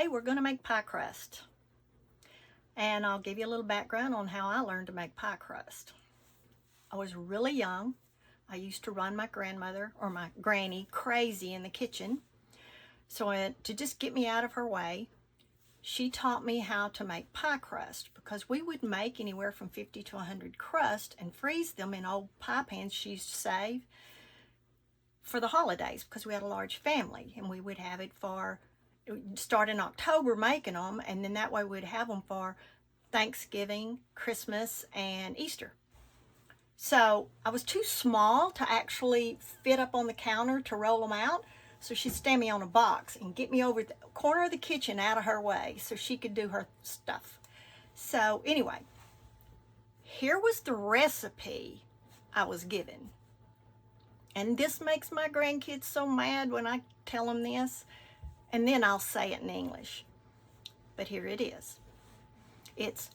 Today we're going to make pie crust. And I'll give you a little background on how I learned to make pie crust. I was really young. I used to run my grandmother or my granny crazy in the kitchen. So to just get me out of her way, she taught me how to make pie crust, because we would make anywhere from 50 to 100 crust and freeze them in old pie pans she used to save for the holidays, because we had a large family and we would have it for, start in October making them, and then that way we'd have them for Thanksgiving, Christmas, and Easter. So I was too small to actually fit up on the counter to roll them out. So she'd stand me on a box and get me over the corner of the kitchen out of her way so she could do her stuff. So anyway, here was the recipe I was given. And this makes my grandkids so mad when I tell them this. And then I'll say it in English. But here it is. It's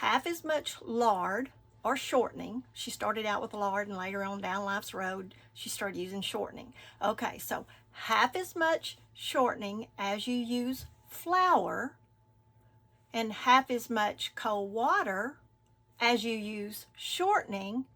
half as much lard or shortening. She started out with lard, and later on down life's road, she started using shortening. Okay, so half as much shortening as you use flour, and half as much cold water as you use shortening,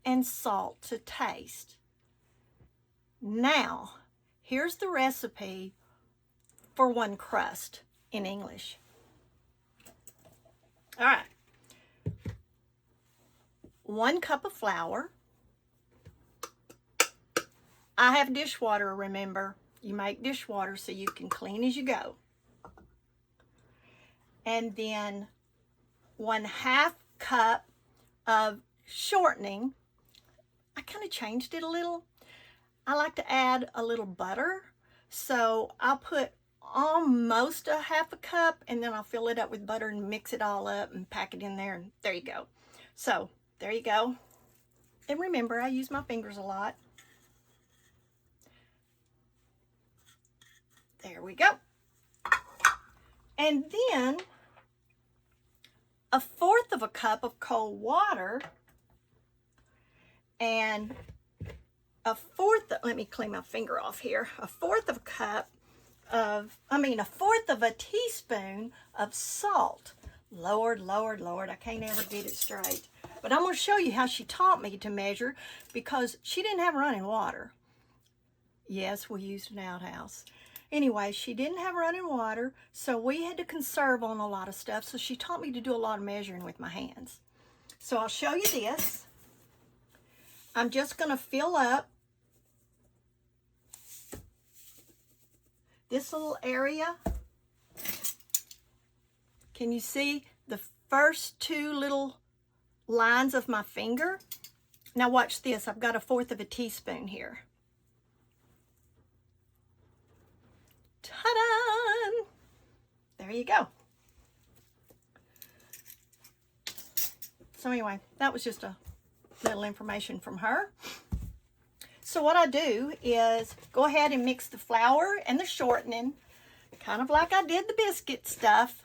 and salt to taste. Now, here's the recipe for one crust in English. All right. 1 cup of flour. I have dishwater, remember. You make dishwater so you can clean as you go. And then 1/2 cup of shortening. I kind of changed it a little. I like to add a little butter. So I'll put almost a 1/2 cup, and then I'll fill it up with butter and mix it all up and pack it in there, and there you go. So there you go. And remember, I use my fingers a lot. There we go. And then 1/4 cup of cold water, and 1/4, let me clean my finger off here, 1/4 cup of, a 1/4 teaspoon of salt. Lord, Lord, Lord, I can't ever get it straight. But I'm going to show you how she taught me to measure, because she didn't have running water. Yes, we used an outhouse. Anyway, she didn't have running water, so we had to conserve on a lot of stuff. So she taught me to do a lot of measuring with my hands. So I'll show you this. I'm just going to fill up this little area. Can you see the first 2 little lines of my finger? Now watch this. I've got 1/4 teaspoon here. Ta-da! There you go. So anyway, that was just a little information from her. So what I do is go ahead and mix the flour and the shortening, kind of like I did the biscuit stuff,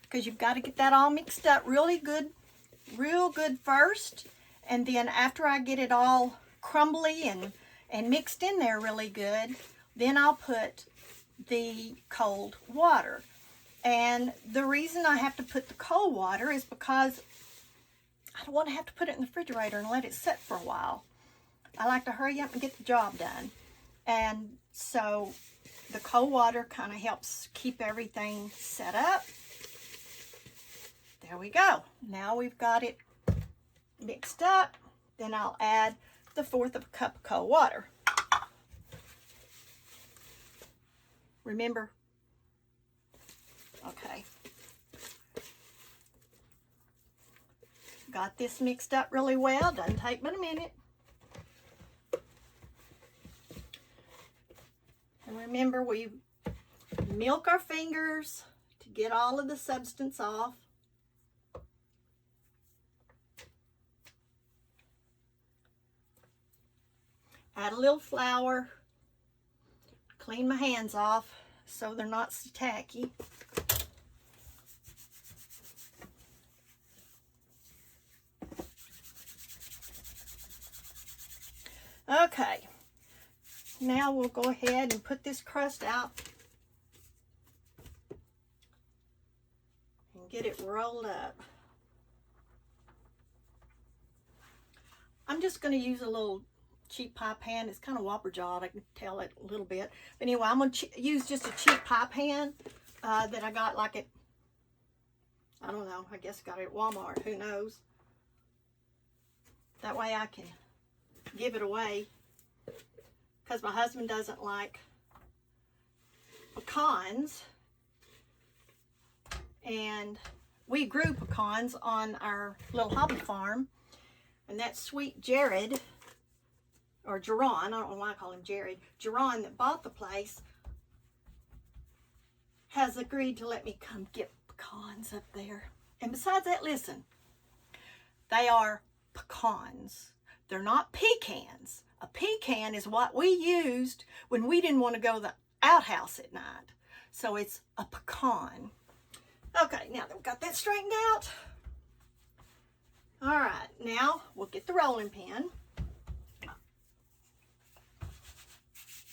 because you've got to get that all mixed up really good, real good first. And then after I get it all crumbly and mixed in there really good, then I'll put the cold water. And the reason I have to put the cold water is because I don't want to have to put it in the refrigerator and let it sit for a while. I like to hurry up and get the job done. And so the cold water kind of helps keep everything set up. There we go. Now we've got it mixed up. Then I'll add the 1/4 cup of cold water. Remember? Okay. Got this mixed up really well. Doesn't take but a minute. And remember, we milk our fingers to get all of the substance off. Add a little flour. Clean my hands off so they're not so tacky. Okay, now we'll go ahead and put this crust out rolled up. I'm just going to use a little cheap pie pan. It's kind of whopper jawed. I can tell it a little bit. But anyway, I'm going to use just a cheap pie pan that I got like at, I don't know, I guess I got it at Walmart. Who knows? That way I can give it away, because my husband doesn't like pecans. And we grew pecans on our little hobby farm. And that sweet Jared, or Jerron, I don't know why I call him Jared, Jerron that bought the place, has agreed to let me come get pecans up there. And besides that, listen, they are pecans. They're not pecans. A pecan is what we used when we didn't want to go to the outhouse at night. So it's a pecan. Okay, now that we've got that straightened out, all right, now we'll get the rolling pin.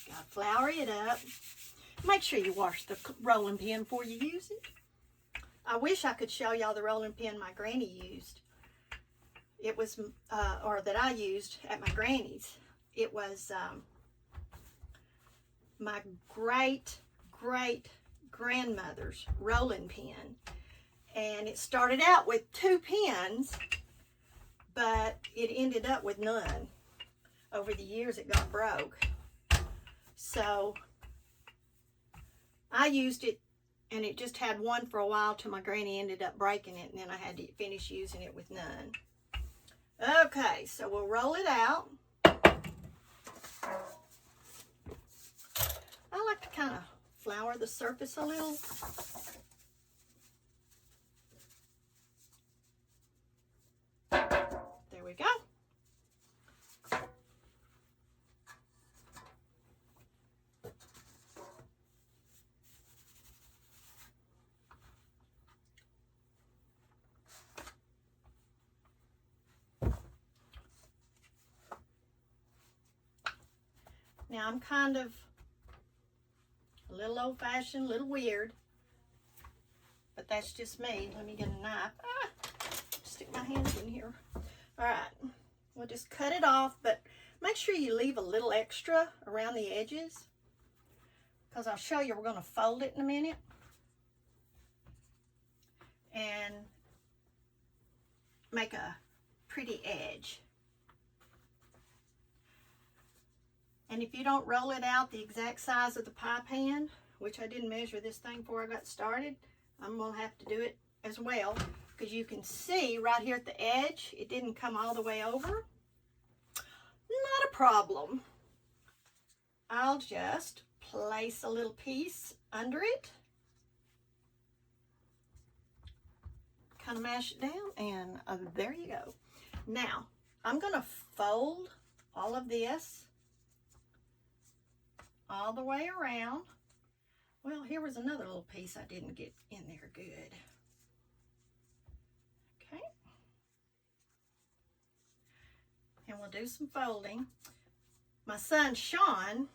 Gotta flour it up. Make sure you wash the rolling pin before you use it. I wish I could show y'all the rolling pin my granny used. It was, or that I used at my granny's. It was my great grandmother's rolling pin. And it started out with 2 pins, but it ended up with none. Over the years it got broke. So I used it, and it just had one for a while till my granny ended up breaking it, and then I had to finish using it with none. Okay, so we'll roll it out. I like to kind of flour the surface a little. There we go. Now I'm kind of a little old-fashioned, a little weird, but that's just me. Let me get a knife. Stick my hands in here. All right, we'll just cut it off, but make sure you leave a little extra around the edges, because I'll show you we're going to fold it in a minute. And make a pretty edge. And if you don't roll it out the exact size of the pie pan, which I didn't measure this thing before I got started, I'm going to have to do it as well, because you can see right here at the edge, it didn't come all the way over. Not a problem. I'll just place a little piece under it, kind of mash it down, and there you go. Now, I'm going to fold all of this all the way around. Well, here was another little piece I didn't get in there good. Okay. And we'll do some folding. My son Sean,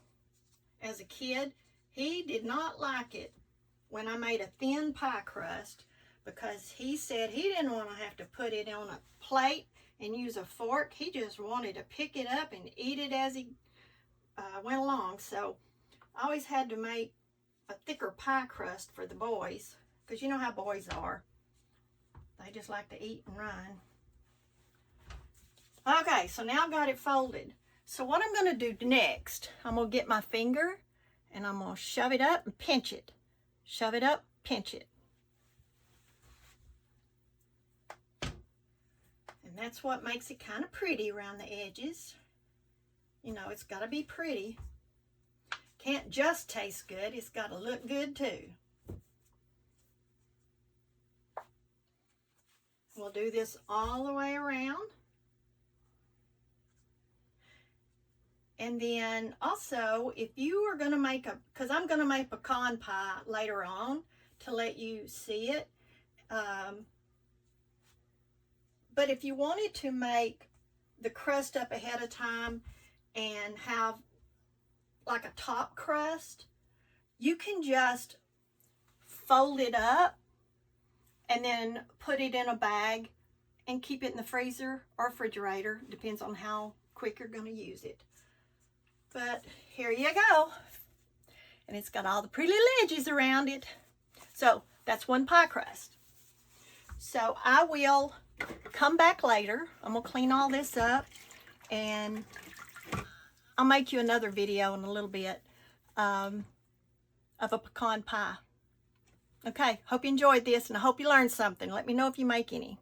as a kid, he did not like it when I made a thin pie crust, because he said he didn't want to have to put it on a plate and use a fork. He just wanted to pick it up and eat it as he went along. So I always had to make a thicker pie crust for the boys, because you know how boys are. They just like to eat and run. Okay, so now I've got it folded. So what I'm going to do next, I'm going to get my finger and I'm going to shove it up and pinch it. Shove it up, pinch it. And that's what makes it kind of pretty around the edges. You know, it's got to be pretty. Can't just taste good, it's got to look good too. We'll do this all the way around. And then also, if you are going to make a, because I'm going to make pecan pie later on to let you see it. But if you wanted to make the crust up ahead of time and have like a top crust, you can just fold it up and then put it in a bag and keep it in the freezer or refrigerator. Depends on how quick you're going to use it. But here you go. And it's got all the pretty little edges around it. So that's one pie crust. So I will come back later. I'm going to clean all this up, and I'll make you another video in a little bit of a pecan pie. Okay, hope you enjoyed this, and I hope you learned something. Let me know if you make any.